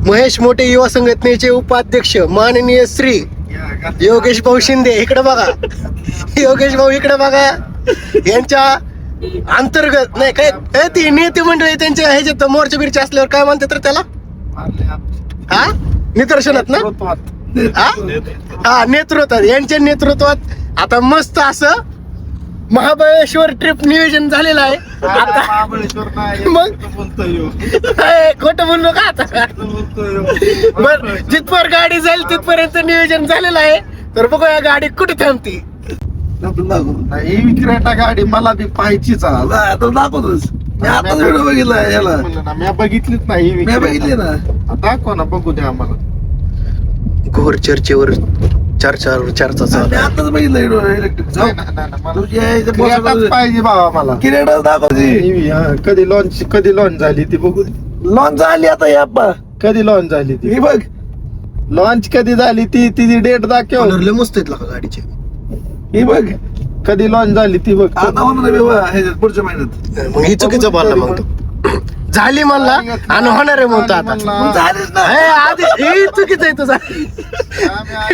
महेश मोठे युवा संघटनेचे उपाध्यक्ष माननीय श्री योगेश भाऊ शिंदे, इकडे बघा. योगेश भाऊ इकडे बघा. यांच्या अंतर्गत नाही काय ती नेते मंडळी त्यांच्या ह्याच्यात मोर्चा बिरच्या असल्यावर काय म्हणतात तर त्याला, हा निदर्शनात ना, हा नेतृत्वात, यांच्या नेतृत्वात आता मस्त असं महाबळेश्वर ट्रिप नियोजन झालेलं आहे. आता मग खोटं बोललो का आता. बर जिथपर गाडी जाईल तिथपर्यंत नियोजन झालेलं आहे. तर बघूया गाडी कुठे थांबती. ही विक्रेता गाडी मला बी पाहायचीच आता दाखवतोस. मी आता व्हिडिओ बघितला याला, मी बघितलीच नाही. मी बघितली ना, दाखवा ना, बघू द्या आम्हाला. घोर चर्चेवर चर्चा चालू. आताच बघितलं इलेक्ट्रिक पाहिजे बाबा मला. किरेटच दाखवते. कधी लॉन्च झाली ती बघू. लॉन्च झाली आता या कधी लॉन्च झाली ती बघ. लॉन्च कधी झाली ती डेट दाखव. मस्त आहेत गाडीचे. ही बघ कधी लॉन्च झाली ती बघ. आता होणार पुढच्या महिन्यात. मग ही चुकीचं बोलला. मग झाली म्हणला आणि होणार आहे म्हणतो आता. आधी हे चुकीचं आहे तुझा.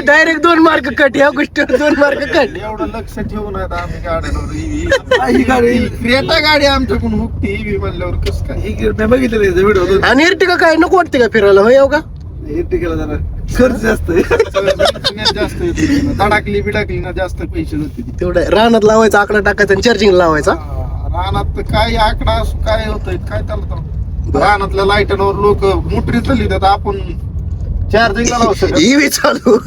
Direct 2 mark cut. या गोष्टीवर 2 मार्क कट. एवढं लक्ष ठेवून आम्ही गाड्यांवर. क्रेटा गाडी आमच्याकडून हुकती ही म्हणल्यावर कसं काय बघितलं व्हिडिओ. आणि इर्टिगा काय नको वाटते का फिरायला, हो येऊ का. इर्टिगाला जरा खर्च जास्त धडाकली बिडाकली ना जास्त पैसे होते. तेवढं रानात लावायचा, आकडा टाकायचा आणि चार्जिंग लावायचा. रानात काय आकडा काय होत काय त्याला. रानातल्या लाईटांवर लोक मोटरी चालली, आपण चार्जिंगला लावू शकतो. ईव्ही चालू.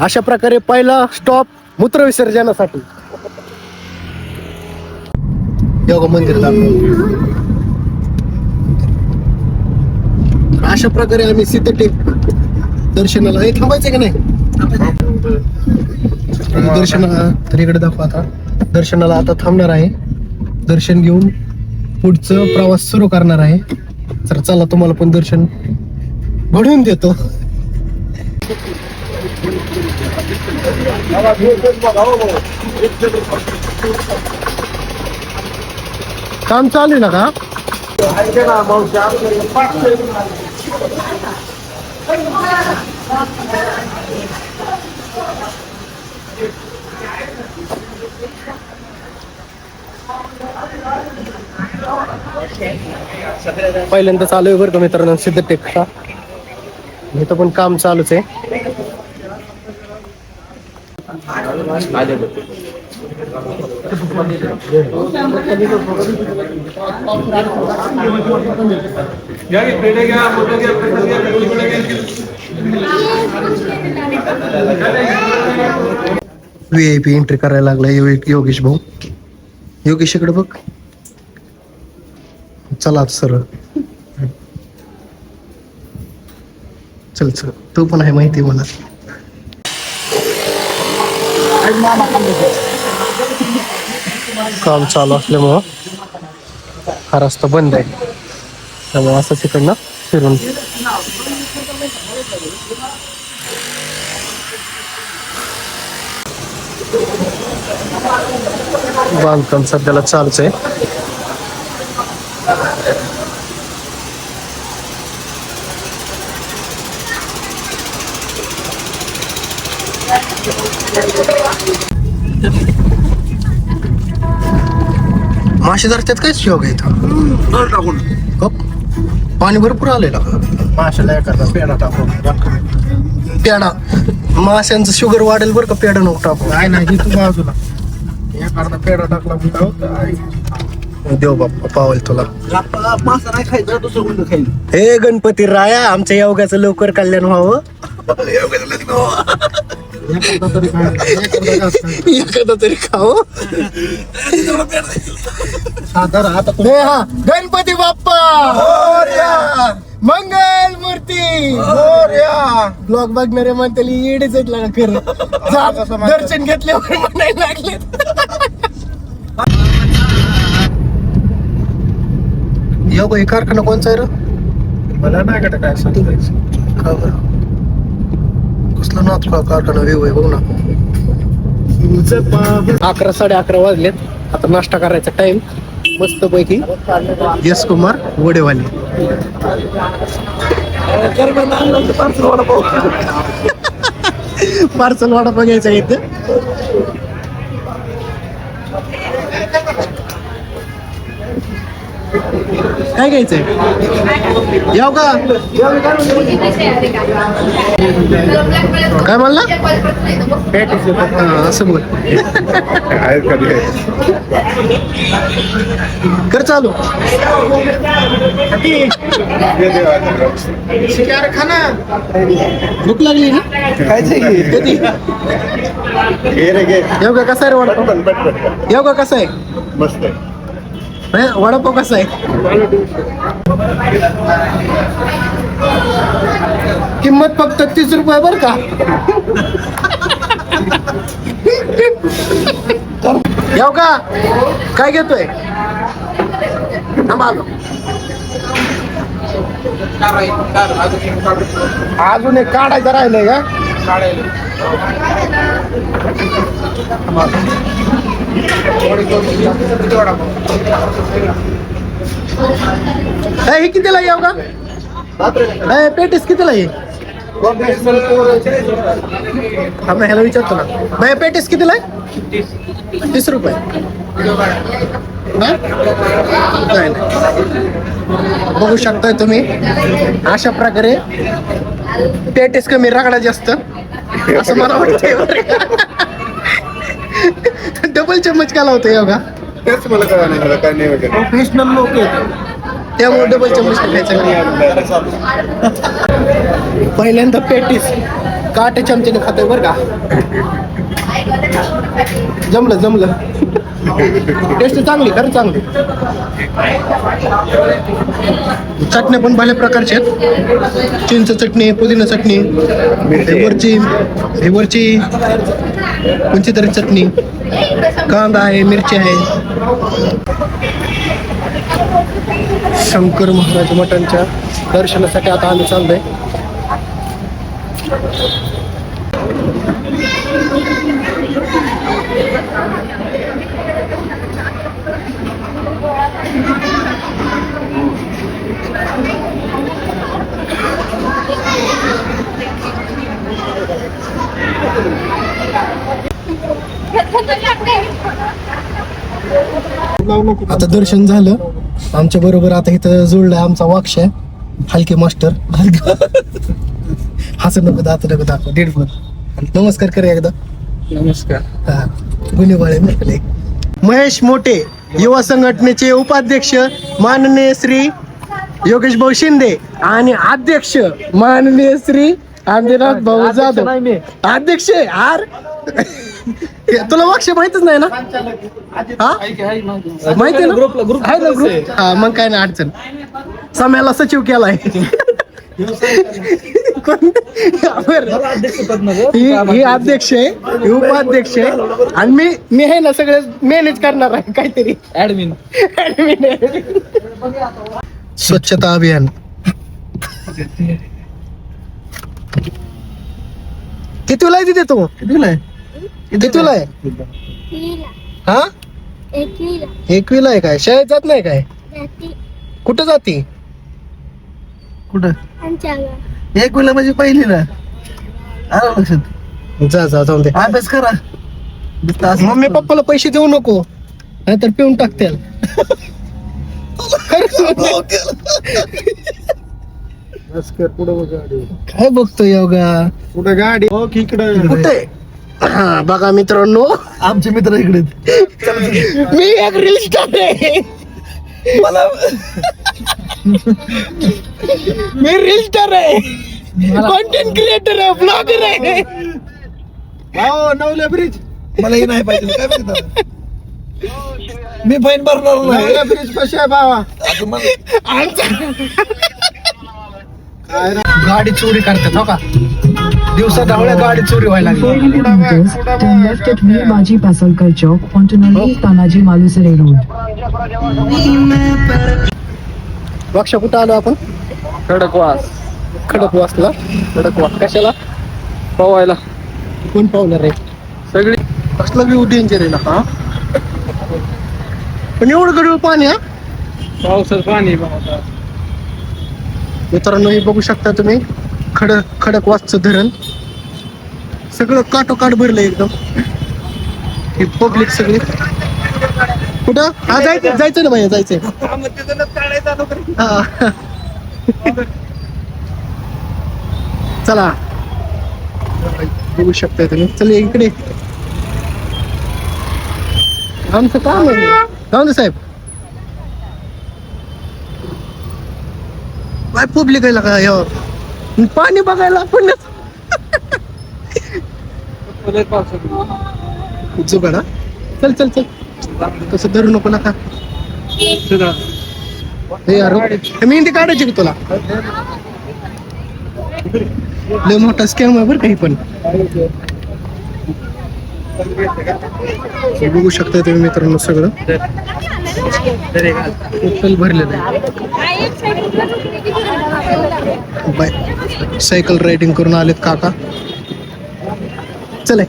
अशा प्रकारे पहिला स्टॉप मूत्र विसर्जनासाठी योगा मंदिर दाखव. अशा प्रकारे आम्ही सिद्धटेक दर्शनाला थांबायचं का नाही. दर्शनाला तर इकडे दाखवा. आता दर्शनाला आता थांबणार आहे. दर्शन घेऊन पुढचं प्रवास सुरू करणार आहे. तर चला तुम्हाला पण दर्शन घडवून देतो. काम चालू आहे ना का. पहिल्यांदा चालू आहे बरं का मित्रांनो सिद्धटेकचा. इथं पण काम चालूच आहे. VIP एंट्री करायला लागला योगेश भाऊ. योगेश इकडे बघ. चला सरळ चल चल. तू पण आहे माहिती मला. काम चालू असल्यामुळं हा रस्ता बंद आहे. त्यामुळे असंच इकडनं फिरून बांधकाम सध्याला चालूच आहे. मासे धरतात काय योग आहे टाकून. पाणी भरपूर आलेला. माशाला एखादा पेढा टाकून. पेढा माशांचं शुगर वाढेल बरं का. पेढा नको टाकू. नाही नाही तू बाजूला एखादा पेढा टाकला देव बाप्पा पावल तुला. मासा नाही खायचा दुसरं कोणतं खाईल. हे गणपती राया आमच्या योगाचं लवकर कल्याण व्हावं. एखादा तरी खावं. गणपती बाप्पा मंगल मूर्ती. ब्लॉग बघणारे म्हणते येडीच आहेत लागा खरं. दर्शन घेतल्यावर म्हणायला लागले. योग हे कारखाना कोणचा आहे रे. मला नाही का काय सांगायचं. का बरं कसला नाच कारखाना व्यू आहे बघ ना. 11 साडे 11 वाजलेत. आता नाश्ता करायचा टाइम. मस्त पैकी यश कुमार वडेवाले. पार्सल वाडा बघायचा इथे. काय घ्यायचंय? याव का? काय म्हणला? असं बोल. कर चालू. भूक लागली ना? कधी येऊ का? कसा आहे वडापाव? येऊ का? कसा आहे? मस्त वडापाव कसा आहे? किंमत फक्त 30 रुपये बर का. येऊ का? काय घेतोय? अजून एक काढायचं राहिलंय का? हे कितीला येऊ का? पेटीस कितीला आहे? आपण ह्याला विचारतो ना. भाई पेटीस कितीला आहे? 30 रुपये. नाही बघू शकताय तुम्ही अशा प्रकारे पेटीस कमी रगडा जास्त असं मला वाटतंय. डबल चम्मच का लावतो योगा? तेच मला काय नाही वगैरे. प्रोफेशनल लोक आहेत त्यामुळे डबल चम्मच खायचं. पहिल्यांदा पेटीस काटे चमच्याने खातोय बरं का. जमलं. टेस्ट चांगली, खरं चांगली. चटण्या पण भल्या प्रकारच्या आहेत. चिंच चटणी, पुदिना चटणी, वरची कोणती तरी चटणी, कांदा आहे, मिरची आहे. शंकर महाराज मठांच्या दर्शनासाठी आता आम्ही चाललोय. आता दर्शन झालं आमच्या बरोबर. आता इथं जुळलाय आमचा वाक्ष हलके मास्टर. हसं नको दाखव. दीड फोन नमस्कार कर एकदा. नमस्कार. गुन्हेबाळे म्हटले. महेश मोठे युवा संघटनेचे उपाध्यक्ष माननीय श्री योगेश भाऊ शिंदे आणि अध्यक्ष माननीय श्री आदिनाथ भाऊ जाधव. अध्यक्ष यार तुला वाक्ष माहितच नाही ना? माहिती ना? ग्रुप आहे ना ग्रुप. हा मग काय ना अडचण. सम्याला सचिव केलाय. ही अध्यक्ष आहे, ही उपाध्यक्ष आहे आणि मी आहे ना सगळे मॅनेज करणार आहे काहीतरी. ऍडमिन स्वच्छता अभियान. कितीला आहे तिथे तू? कितीला आहे? हा 1वीला आहे. काय शाळेत जात नाही काय? कुठं जाती? कुठं? 1 म्हणजे पहिली ना. आलं लक्षात? जाऊन दे. अभ्यास करा. मम्मी पप्पाला पैसे देऊ नको नाहीतर पिऊन टाकतील. काय बघतो योगा? कुठं गाडी? हो इकडं. कुठे? हा बघा मित्रांनो, आमचे मित्र इकडे. मी एक रील स्टार आहे. मला मी रील स्टार आहे, कॉन्टेंट क्रिएटर आहे, ब्लॉगर आहे. हो नवल्या ब्रिज. मला हे नाही पाहिजे. काय माहिती मी फाईन भरणार नाही. नवल्या ब्रिज कशी आहे भावा? गाडी चोरी करतात हो का? दिवसा ढवळ्या गाडी चोरी व्हायला लागली. Turn left at Veer Baji Pasalkar Chowk onto Nalli Tanaji Malusare Road. बक्षा कुठं आलो आपण? खडकवास. खडकवासला. खडकवास कशाला? पवायला कोण पाहुणार आहे? सगळी. कसला व्ह्यू डेंजर आहे ना. हा पण एवढं गडूळ पाणी हा. पावसाचं पाणी बघा. मित्रांनो हे बघू शकता तुम्ही खडकवासचं धरण सगळं काटोकाट भरलं एकदम. ही पब्लिक सगळी कुठं हा जायचं ना भैया जायचंय हा. चला बघू शकताय तुम्ही. चल इकडे आमचं काम आहे. जाऊ दे साहेब काय पब्लिक आहे का यावर पाणी बघायला पण जुगाडा. चल चल चल तसं धरू नको नका. हे यार मेहंदी काढायची का तुला. लय मोठा स्कॅम आहे बरं काही पण. बघू शकता तुम्ही मित्रांनो सगळं टोटल भरलेलं आहे. बाय सायकल रायडिंग करून आलेत काका. चले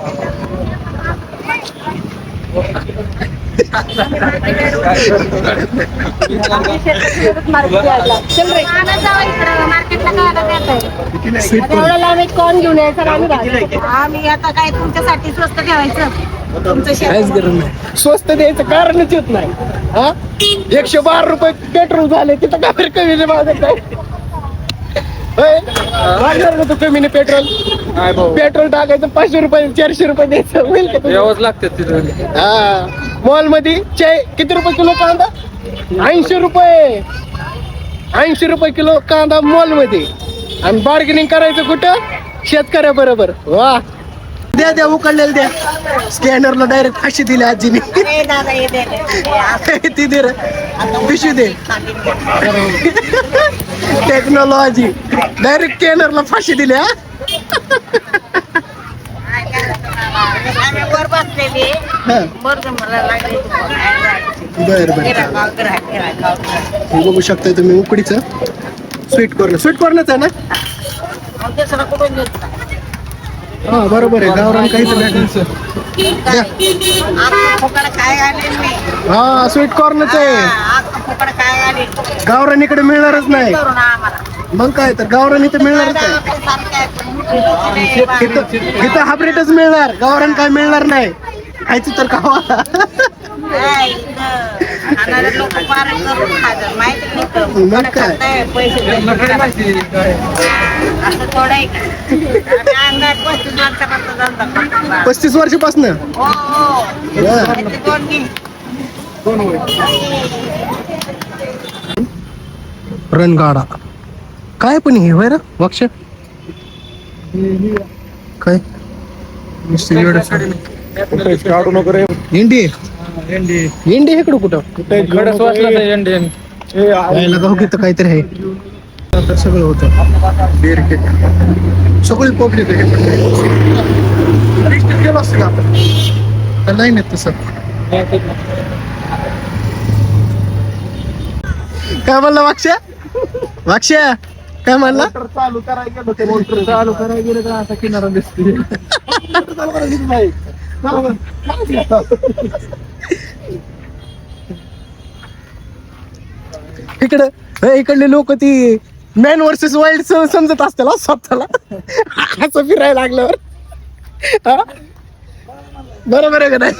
कोण घेऊन यायचं आम्ही आता काय तुमच्यासाठी स्वस्त ठेवायचं तुमचं काहीच गरज नाही. स्वस्त द्यायचं कारणच येत नाही हा. 112 रुपये पेट्रोल झाले तिथं का बरं कमी नाही माझं काय लागणार ना तू कमी नाही पेट्रोल. पेट्रोल टाकायचं 500 रुपये 400 रुपये द्यायचं होईल का यावंच लागतात तिथं. हा मॉल मध्ये चाय किती रुपये किलो कांदा 80 रुपये 80 रुपये किलो कांदा मॉल मध्ये. आणि बार्गेनिंग करायचं कुठं शेतकऱ्या बरोबर. वा द्या द्या उकडलेलं द्या. स्कॅनरला डायरेक्ट फाशी दिली आजीने. ती दे रे पिशवी दे. टेक्नॉलॉजी डायरेक्ट स्कॅनरला फाशी दिली हा. वर बसलेली बर बघू शकताय तुम्ही उकडीचं स्वीट कॉर्नच आहे ना. हा बरोबर आहे गावरान काहीच भेटायचं. हा स्वीट कॉर्नच आहे. गावरान इकडे मिळणारच नाही. मग काय तर गावरान इथं मिळणारच आहे. इथं हायब्रिडच मिळणार गावरान काय मिळणार नाही. खायचं तर खावा. मग काय 35 वर्षापासून रणगाडा काय पण हे होय रे वक्ष काय काढू नको रे. इंडी इंडी इकडं कुठं खडस वाटलं नाही इंडियन. यायला गाव घेतं काहीतरी आहे. तर सगळं होतं बेरकेट सगळी पब्लिक आहे. गेलो असतं का आपण तर नाही नेत तसं. काय म्हणला वाक्ष्या काय म्हणला. चालू करायला गेलो ते मोटर चालू करायला गेलं तर आता किनारा दिसते. इकडले लोक ती मॅन वर्सेस वाईल्ड समजत असतील स्वतःला असं फिरायला लागल्यावर. हा बरोबर आहे का नाही.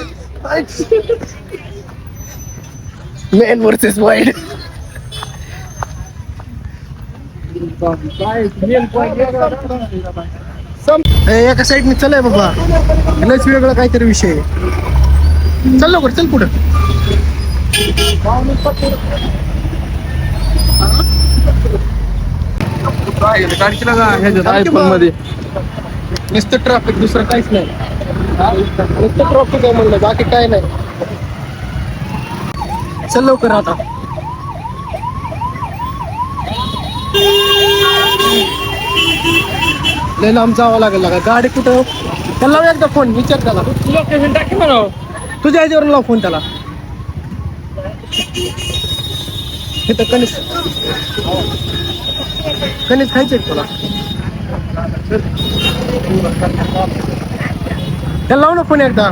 मॅन वर्सेस वाईल्ड एका साईडने चलाय बाबा. लयच वेगळा काहीतरी विषय आहे. चल लवकर चल पुढं. आयफोन मध्ये नुसतं ट्रॅफिक दुसरं काहीच नाही. नुसतं ट्रॅफिक आहे म्हणलं बाकी काय नाही. चल लवकर आता. लय लांब जावं लागेल का गाडी कुठं. त्याला लाव एकदा फोन विचार त्याला. लोकेशन टाकी म्हणा. तुझ्या ह्याच्यावर लाव फोन त्याला. इथं कणीस खायचे तुला. त्याला लाव ना फोन एकदा.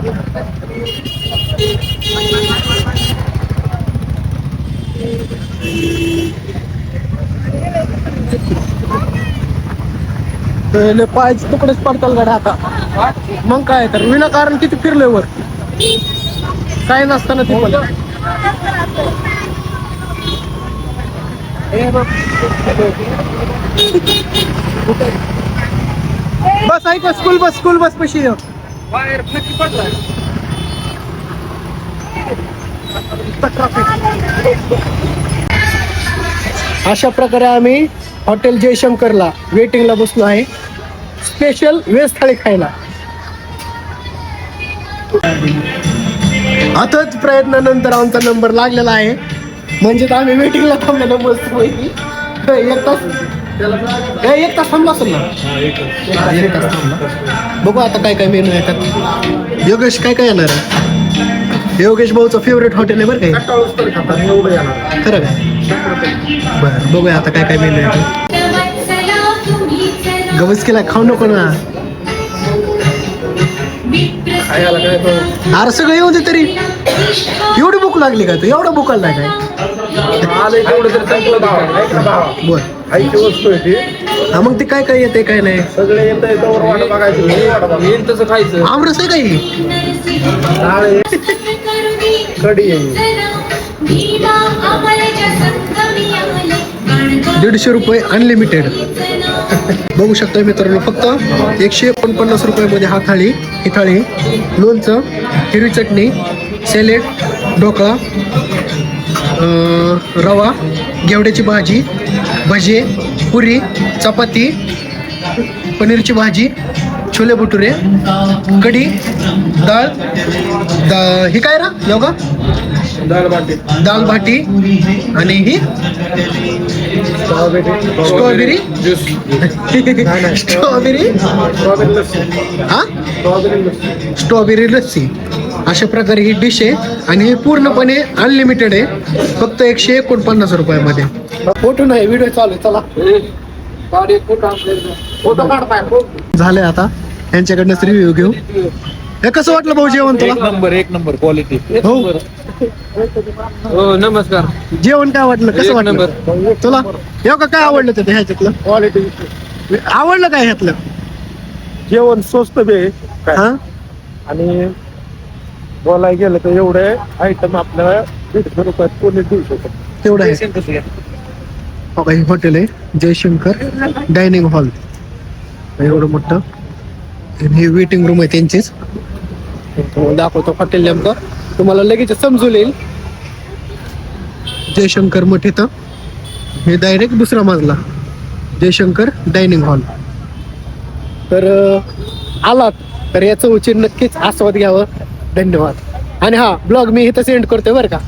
पहिले पायचे तुकडेच पडताल गाड्या आता. मग काय तर विनाकारण किती फिरलोय वर, काय नसताना ती पण. बस ऐका, स्कूल बस पशी ये. अशा प्रकारे आम्ही हॉटेल जयशंकरला वेटिंगला बसलो आहे, स्पेशल व्हेज थाळी खायला. अथक प्रयत्नानंतर आमचा नंबर लागलेला आहे, म्हणजे आम्ही वेटिंगला थांबलेलो मस्त पैकी. एक तास थांबला असेल ना. एक तास थांबला. बघू आता काय काय मेनू येतात. योगेश काय काय येणार आहे? योगेश भाऊचं फेवरेट हॉटेल आहे बरं काय. खरं काय? बरं बघूया आता काय काय मेनू येतात. गवस केला खाऊ नको ना. अरे सगळं येऊ दे तरी. एवढी भूक लागली का तू? एवढं भूकाला नाही काय? बर. वस्तू आहे ती. हा मग ते काय काय येते काय नाही. सगळे येत वाट बघायचं, तसं खायचं. आमरस आहे काही. कढी आहे. 150 रुपये अनलिमिटेड. बघू शकता मित्रांनो, फक्त 149 रुपयामध्ये ही थाळी. लोणचं, हिरवी चटणी, सॅलेड, ढोकळा, रवा, घेवड्याची भाजी, भजे, पुरी, चपाती, पनीरची भाजी, छोले भटुरे, कढी, डाळ, ही काय रा योगा, दाल बाटी आणि ही स्ट्रॉबेरी स्ट्रॉबेरी लस्सी. अशा प्रकारे ही डिश आहे आणि हे पूर्णपणे अनलिमिटेड आहे, फक्त 149 रुपयामध्ये. फोटो नाही, व्हिडिओ चालू आहे. चला झालंय आता यांच्याकडनंच रिव्ह्यू घेऊ. हे कसं वाटलं भाऊ जेवण तुला? एक नंबर क्वालिटी. हो नमस्कार. जेवण काय वाटलं, कसं वाटलं तुला? एवढं काय आवडलं ते ह्याच्यातलं? क्वालिटी आवडलं काय ह्यातलं? जेवण स्वस्त बी आहे काय. हा आणि बोलायला गेलं तर एवढे आयटम आपल्याला 150 रुपयात कोणी देऊ शकतो. तेवढं आहे. हो, हे हॉटेल आहे जयशंकर डायनिंग हॉल. एवढं मोठं. हे वेटिंग रूम आहे त्यांचीच. दाखवतो हॉटेल नेमकं, तुम्हाला लगेच समजून येईल. जयशंकर मठ इथं, हे डायरेक्ट दुसरा मजला जयशंकर डायनिंग हॉल. तर आलात तर याचं उचित नक्कीच आस्वाद घ्यावं. धन्यवाद. आणि हा ब्लॉग मी इथं सेंड करतोय बरं का.